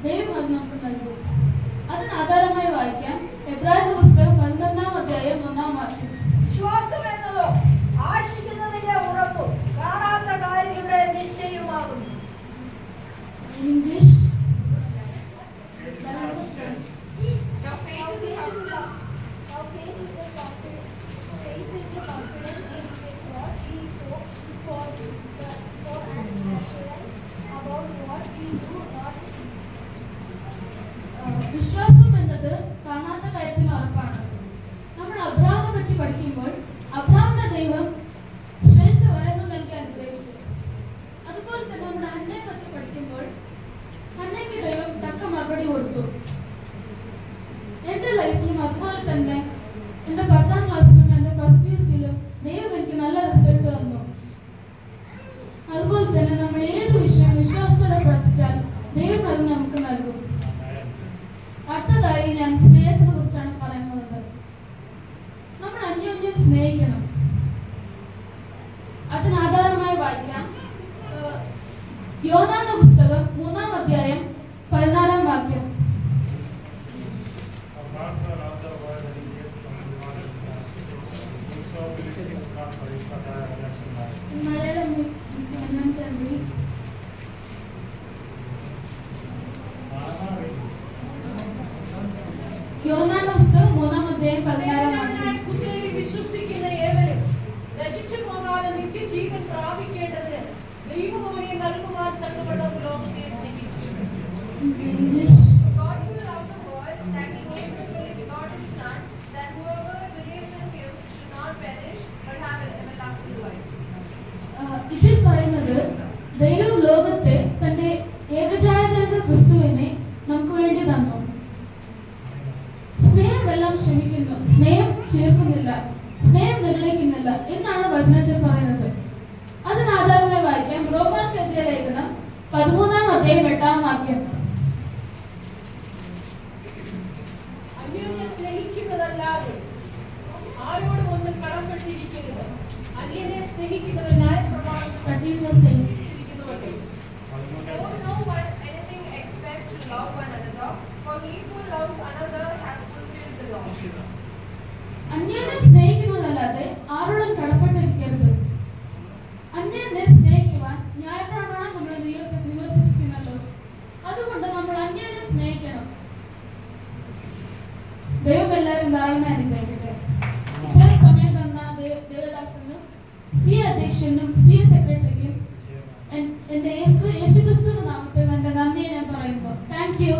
ദൈവം അത് നമുക്ക് നൽകും. അതിന് ആധാരമായി വായിക്കാം എബ്രായരുടെ പുസ്തകം 11-ാം അധ്യായം 1-ാം വാക്യം. വിശ്വാസം എന്നതോ ആശിക്കുന്നതിന്റെ ഉറപ്പും കാണാത്ത കാര്യങ്ങളുടെ നിശ്ചയമാകുന്നു. ഇംഗ്ലീഷ് വിശ്വാസം എന്നത് കാണാത്ത കാര്യത്തിന് ഉറപ്പാണ്. നമ്മൾ അബ്രഹാമിനെ പറ്റി പഠിക്കുമ്പോൾ അബ്രഹാമിന്റെ ദൈവം ശ്രേഷ്ഠ വരങ്ങൾ നൽകി അനുഗ്രഹിച്ചു. അതുപോലെ തന്നെ നമ്മുടെ ഹന്നയെ പറ്റി പഠിക്കുമ്പോൾ ഹന്നയ്ക്ക് ദൈവം തക്ക മറുപടി കൊടുത്തു. എന്റെ ലൈഫിലും അതുപോലെ തന്നെ എന്റെ 10ാം ക്ലാസ്സിലും എന്റെ ഫസ്റ്റ് PUCയിലും ദൈവം എനിക്ക് നല്ല റിസൾട്ട് തന്നു. അതുപോലെ തന്നെ നമ്മൾ ഏത് വിഷയം വിശ്വാസത്തോടെ പ്രവർത്തിച്ചാൽ ദൈവം അത് നമുക്ക് നൽകും. അടുത്തതായി ഞാൻ സ്നേഹത്തിനെ കുറിച്ചാണ് പറയാൻ പോകുന്നത്. നമ്മൾ അന്യോന്യം സ്നേഹിക്കണം. അതിനാധാരമായി വായിക്കാം യോനാന്റെ പുസ്തകം 3-ാം അധ്യായം 14-ാം വാക്യം. മലയാളം తండ్రి യോനാന്റെ പുസ്തകം 3-ാം അധ്യായം 14-ാം വാക്യം. വിശ്വസിക്കുന്ന ഏവരും നശിച്ചു പോകാതെ നിത്യജീവൻ പ്രാപിക്കേണ്ടതിന് ദൈവം അവനെ നൽകുവാൻ തക്കവണ്ണം ലോകത്തെ സ്നേഹിച്ചു. English God so loved the world that he gave his only begotten Son, that whoever believes in him should not perish but have an everlasting life. ഇതിൽ പറയുന്നത് ദൈവം ലോകത്തെ തന്റെ ഏകജാതനായ ക്രിസ്തുവിനെ നമുക്ക് വേണ്ടി തന്നു. സ്നേഹം എല്ലാം ക്ഷമിക്കുന്നു, സ്നേഹം ചേർക്കുന്നില്ല, സ്നേഹം നിർണയിക്കുന്നില്ല എന്നാണ് വചനത്തിൽ പറയുന്നത്. അതിനാധാരമായി വായിക്കാം റോമാർക്ക് എഴുതിയ ലേഖനം 13-ാം അധ്യായം 8-ാം വാക്യം. അന്യോന്യം സ്നേഹിക്കുന്നതല്ലാതെ ആരോടും ഒന്നും കടപ്പെട്ടിരിക്കരുത്. അന്യനെ സ്നേഹിക്കുന്നവനായ പ്രമാണം Owe no one anything except to love one another, for he who loves another has fulfilled the law. അന്യനെ സ്നേഹിക്കുന്നതല്ലാതെ ആരോടും കടപ്പെട്ടിരിക്കരുത്. അന്യനെ സ്നേഹിക്കുവാൻ ന്യായപ്രമാണം നമ്മളെ നിവർത്തിച്ചിരിക്കുന്നല്ലോ. അതുകൊണ്ട് നമ്മൾ അന്യനെ സ്നേഹിക്കണം. ദൈവം എല്ലാവരും ധാരാളമായി അനുഗ്രഹിക്കട്ടെ. ഇത്രയും സമയം തന്ന ദേവദാസനും സി അധ്യക്ഷനും സി സെക്രട്ടറിക്കും എന്റെ യേശുക്രിസ്തുവിന്റെ നാമത്തിൽ എന്റെ നന്ദി ഞാൻ പറയുന്നു. Thank you.